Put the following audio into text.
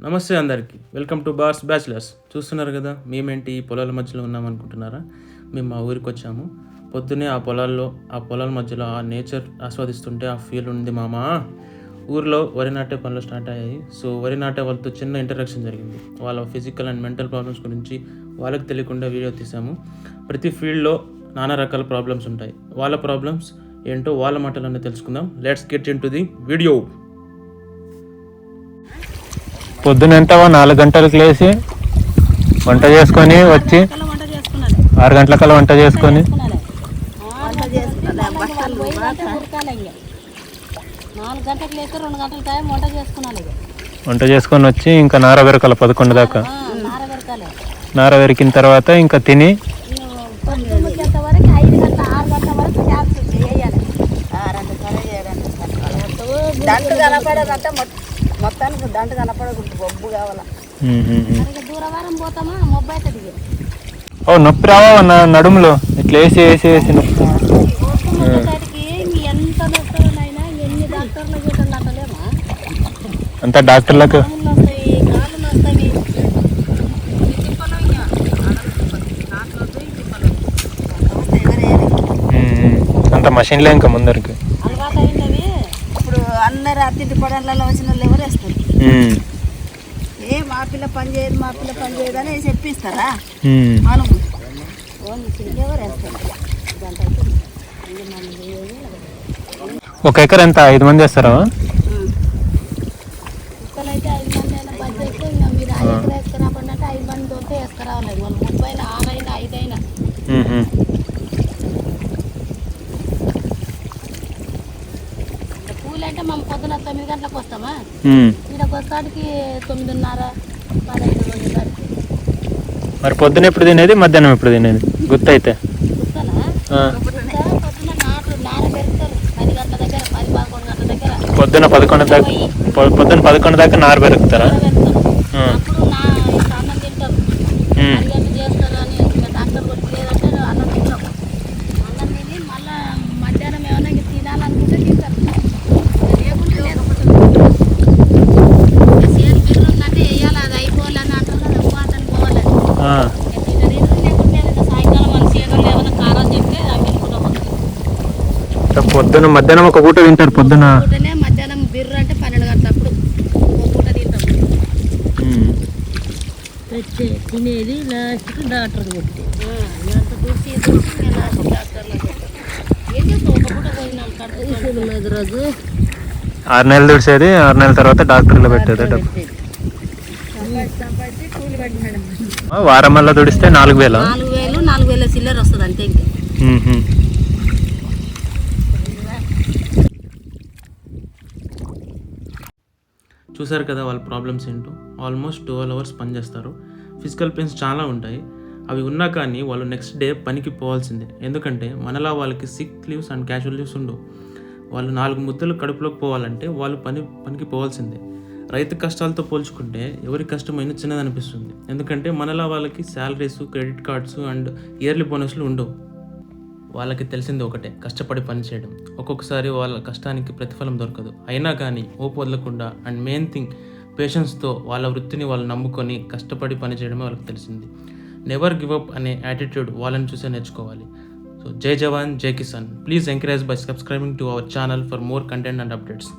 నమస్తే అందరికీ. Welcome to bars bachelors. చూస్తున్నారు కదా, మేమేంటి ఈ పొలాల మధ్యలో ఉన్నామనుకుంటున్నారా? మేము మా ఊరికి వచ్చాము. పొద్దున్నే ఆ పొలాల మధ్యలో ఆ నేచర్ ఆస్వాదిస్తుంటే ఆ ఫీల్ ఉంది మామా. ఊరిలో వరి నాటే పనులు స్టార్ట్ అయ్యాయి. సో వరి నాటే వాళ్ళతో చిన్న ఇంటరాక్షన్ జరిగింది. వాళ్ళ ఫిజికల్ అండ్ మెంటల్ ప్రాబ్లమ్స్ గురించి వాళ్ళకి తెలియకుండా వీడియో తీసాము. ప్రతి ఫీల్డ్లో నానా రకాల ప్రాబ్లమ్స్ ఉంటాయి. వాళ్ళ ప్రాబ్లమ్స్ ఏంటో వాళ్ళ మాటలన్నీ తెలుసుకుందాం. Let's get into the video. పొద్దునంతా 4 గంటలకు లేచి వంట చేసుకొని వచ్చి 6 గంటలకల్లా వంట చేసుకొని వచ్చి ఇంకా నార వెరకాల 11 దాకా. నార వెరికిన తర్వాత ఇంకా తిని మొత్తానికి దంట కనపడకూడదు, బొబ్బు కావాలా. నొప్పి రావా నడుములో ఇట్లా వేసి వేసి వేసి నొప్పి అంతా డాక్టర్లకు అంత మషిన్లే ఇంకా ముందరికి. అందరు అతిథి పడలలో వచ్చిన వాళ్ళు ఎవరు వేస్తారు? మా పిల్ల పని చేయదు అని చెప్పిస్తారా? మనం ఎవరు వేస్తారు? 1 ఎకర్ ఎంత 5 మంది వేస్తారా? ఇక్కడైతే 5 మంది అయినా బడ్జెట్. ఇంకా మీరు 5 ఎకర్ వేసుకురాబండి అంటే 5 మంది తోటే వేసుకురావాలి. వాళ్ళు 30 అయినా 6 అయినా 5 అయినా. అంటే మేము పొద్దున 9 గంటలకు వస్తామా, ఇక్కడికి వస్తాడికి 9:30 15 మరి పొద్దున ఎప్పుడు తినేది, మధ్యాహ్నం ఎప్పుడు తినేది గుర్తయితే? పొద్దున నార పెడతారు 10 గంటల దగ్గర, 10-11 గంటల దగ్గర. పొద్దున 11 దాకా నార పెరుగుతారా? అప్పుడు అన్నం తింటారు, 10 గంటలు చేస్తారు అని డాక్టర్ కొట్టి లేదంటే అన్నం తింటాం. అన్నం తిని మళ్ళీ మధ్యాహ్నం ఏమైనా తినాలనుకుంటే తింటారు. పొద్దున మధ్యాహ్నం ఒక పూట తింటారు. పొద్దున మధ్యాహ్నం బిర్రు అంటే 12 గంటలప్పుడు ఒక పూట తింటాం. తినేది లాస్ట్ డాక్టర్ కొట్టి రోజు 6 నెలలు తుడిసేది, 6 నెలల తర్వాత డాక్టర్లో పెట్టేది. వారం వల్ల తుడిస్తే 4,000 చిల్లర వస్తుంది అంతే. ఇంకా చూసారు కదా వాళ్ళ ప్రాబ్లమ్స్ ఏంటో. ఆల్మోస్ట్ 12 hours పని చేస్తారు. ఫిజికల్ పెయిన్స్ చాలా ఉంటాయి. అవి ఉన్నా కానీ వాళ్ళు నెక్స్ట్ డే పనికి పోవాల్సిందే. ఎందుకంటే మనలా వాళ్ళకి sick leaves and casual leaves ఉండవు. వాళ్ళు 4 ముద్దలు కడుపులోకి పోవాలంటే వాళ్ళు పనికి పోవాల్సిందే. రైతు కష్టాలతో పోల్చుకుంటే ఎవరి కష్టమైనా చిన్నది అనిపిస్తుంది. ఎందుకంటే మనలా వాళ్ళకి salaries, credit cards and yearly బోనస్లు ఉండవు. వాళ్ళకి తెలిసింది ఒకటే, కష్టపడి పని చేయడం. ఒక్కొక్కసారి వాళ్ళ కష్టానికి ప్రతిఫలం దొరకదు. అయినా కానీ ఓపు వదలకుండా అండ్ మెయిన్ థింగ్ పేషెన్స్తో వాళ్ళ వృత్తిని వాళ్ళు నమ్ముకొని కష్టపడి పని చేయడమే వాళ్ళకి తెలిసింది. నెవర్ గివ్ అప్ అనే యాటిట్యూడ్ వాళ్ళని చూసే నేర్చుకోవాలి. సో జై జవాన్, జై Kisan. Please encourage by subscribing to our channel for more content and updates.